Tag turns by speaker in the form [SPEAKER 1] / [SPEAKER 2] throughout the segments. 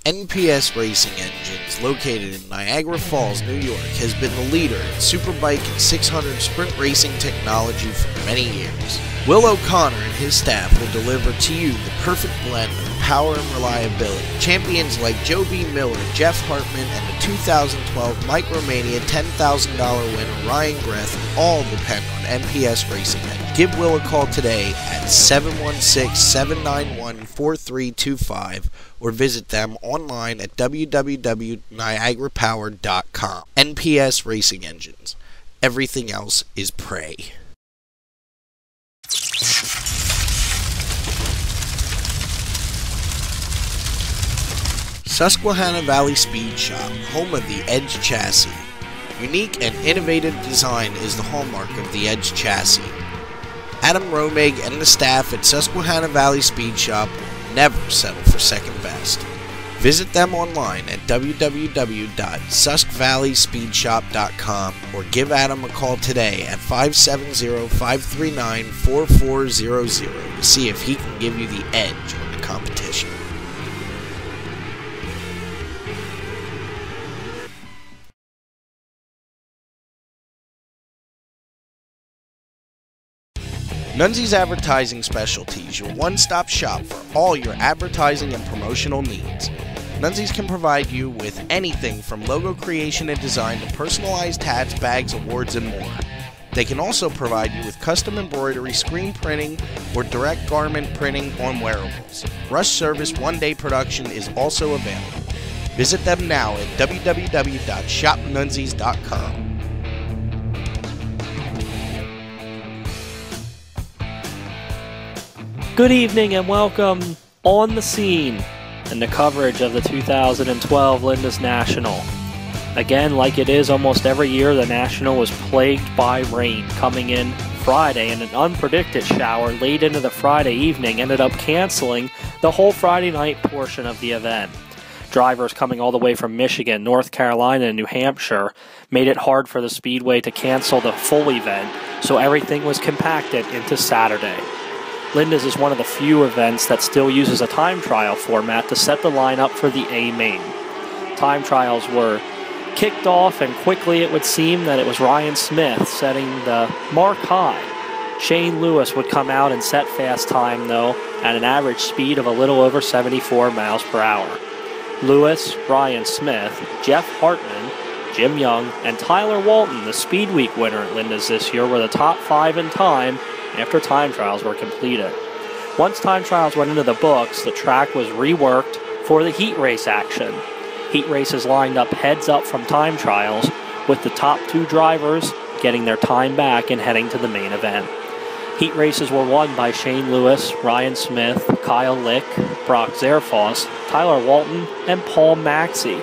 [SPEAKER 1] NPS Racing Engines, located in Niagara Falls, New York, has been the leader in superbike and 600 sprint racing technology for many years. Will O'Connor and his staff will deliver to you the perfect blend of power and reliability. Champions like Joe B. Miller, Jeff Hartman, and the 2012 Micromania $10,000 winner Ryan Greth all depend on NPS Racing Engines. Give Will a call today at 716-791-4325 or visit them online at www.niagarapower.com. NPS Racing Engines. Everything else is prey. Susquehanna Valley Speed Shop, home of the Edge chassis. Unique and innovative design is the hallmark of the Edge chassis. Adam Romig and the staff at Susquehanna Valley Speed Shop will never settle for second best. Visit them online at www.susquevalleyspeedshop.com or give Adam a call today at 570-539-4400 to see if he can give you the edge on the competition. Nunzi's Advertising Specialties, your one-stop shop for all your advertising and promotional needs. Nunzi's can provide you with anything from logo creation and design to personalized hats, bags, awards, and more. They can also provide you with custom embroidery, screen printing, or direct garment printing on wearables. Rush service one-day production is also available. Visit them now at www.shopnunzis.com.
[SPEAKER 2] Good evening and welcome on the scene and the coverage of the 2012 Linda's National. Again, like it is almost every year, the National was plagued by rain, coming in Friday, and an unpredicted shower late into the Friday evening ended up canceling the whole Friday night portion of the event. Drivers coming all the way from Michigan, North Carolina, and New Hampshire made it hard for the Speedway to cancel the full event, so everything was compacted into Saturday. Linda's is one of the few events that still uses a time trial format to set the lineup for the A main. Time trials were kicked off, and quickly it would seem that it was Ryan Smith setting the mark high. Shane Lewis would come out and set fast time, though, at an average speed of a little over 74 miles per hour. Lewis, Ryan Smith, Jeff Hartman, Jim Young, and Tyler Walton, the Speed Week winner at Linda's this year, were the top 5 in time after time trials were completed. Once time trials went into the books, the track was reworked for the heat race action. Heat races lined up heads up from time trials, with the top 2 drivers getting their time back and heading to the main event. Heat races were won by Shane Lewis, Ryan Smith, Kyle Lick, Brock Zerfoss, Tyler Walton, and Paul Maxey.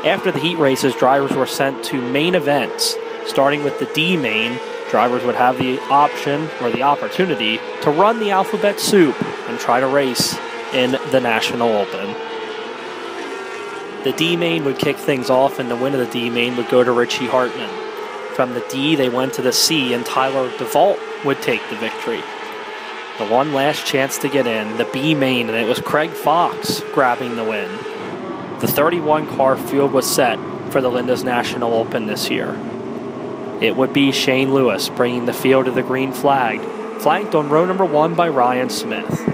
[SPEAKER 2] After the heat races, drivers were sent to main events. Starting with the D main, drivers would have the option or the opportunity to run the alphabet soup and try to race in the National Open. The D main would kick things off, and the win of the D main would go to Richie Hartman. From the D, they went to the C, and Tyler DeVault would take the victory. The one last chance to get in, the B main, and it was Craig Fox grabbing the win. The 31-car field was set for the Linda's National Open this year. It would be Shane Lewis bringing the field to the green flag, flanked on row number 1 by Ryan Smith.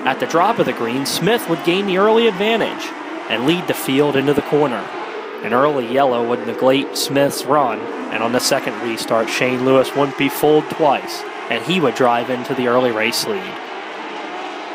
[SPEAKER 2] At the drop of the green, Smith would gain the early advantage and lead the field into the corner. An early yellow would negate Smith's run, and on the second restart, Shane Lewis wouldn't be fooled twice, and he would drive into the early race lead.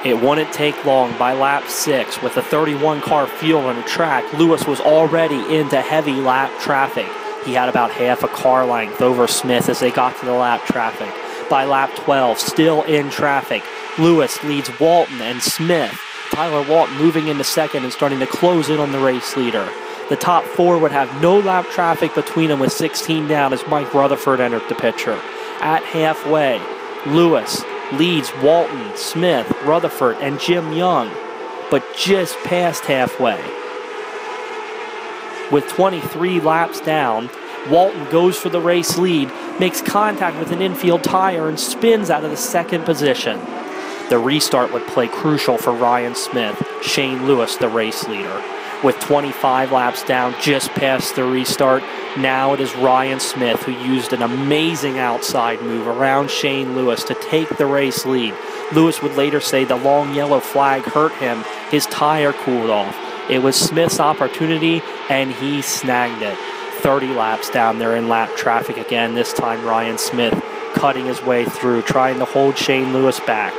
[SPEAKER 2] It wouldn't take long. By lap 6, with a 31-car field on the track, Lewis was already into heavy lap traffic. He had about half a car length over Smith as they got to the lap traffic. By lap 12, still in traffic, Lewis leads Walton and Smith. Tyler Walton moving into second and starting to close in on the race leader. The top 4 would have no lap traffic between them with 16 down as Mike Rutherford entered the picture. At halfway, Lewis leads Walton, Smith, Rutherford, and Jim Young, but just past halfway. With 23 laps down, Walton goes for the race lead, makes contact with an infield tire, and spins out of the second position. The restart would play crucial for Ryan Smith, Shane Lewis the race leader. With 25 laps down just past the restart, now it is Ryan Smith who used an amazing outside move around Shane Lewis to take the race lead. Lewis would later say the long yellow flag hurt him, his tire cooled off. It was Smith's opportunity and he snagged it. 30 laps down, they're in lap traffic again, this time Ryan Smith cutting his way through, trying to hold Shane Lewis back.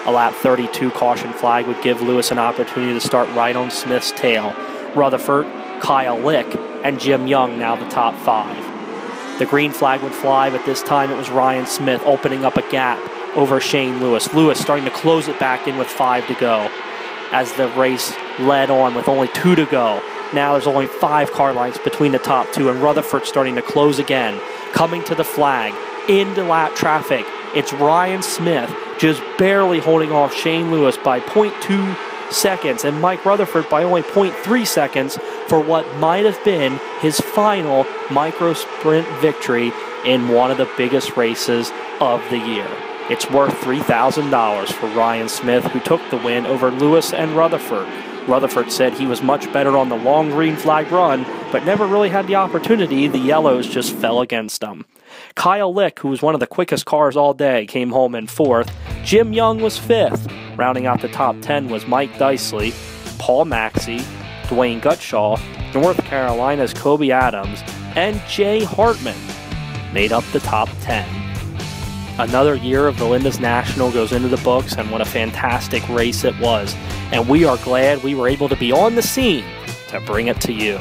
[SPEAKER 2] A lap 32 caution flag would give Lewis an opportunity to start right on Smith's tail. Rutherford, Kyle Lick, and Jim Young now the top 5. The green flag would fly, but this time it was Ryan Smith opening up a gap over Shane Lewis. Lewis starting to close it back in with 5 to go. As the race led on with only 2 to go, now there's only 5 car lengths between the top 2, and Rutherford starting to close again. Coming to the flag, into lap traffic, it's Ryan Smith just barely holding off Shane Lewis by 0.2 seconds and Mike Rutherford by only 0.3 seconds for what might have been his final micro sprint victory in one of the biggest races of the year. It's worth $3,000 for Ryan Smith, who took the win over Lewis and Rutherford. Rutherford said he was much better on the long green flag run, but never really had the opportunity. The yellows just fell against him. Kyle Lick, who was one of the quickest cars all day, came home in 4th. Jim Young was 5th. Rounding out the top 10 was Mike Dicely, Paul Maxey, Dwayne Gutshaw, North Carolina's Kobe Adams, and Jay Hartman made up the top 10. Another year of the Linda's National goes into the books, and what a fantastic race it was. And we are glad we were able to be on the scene to bring it to you.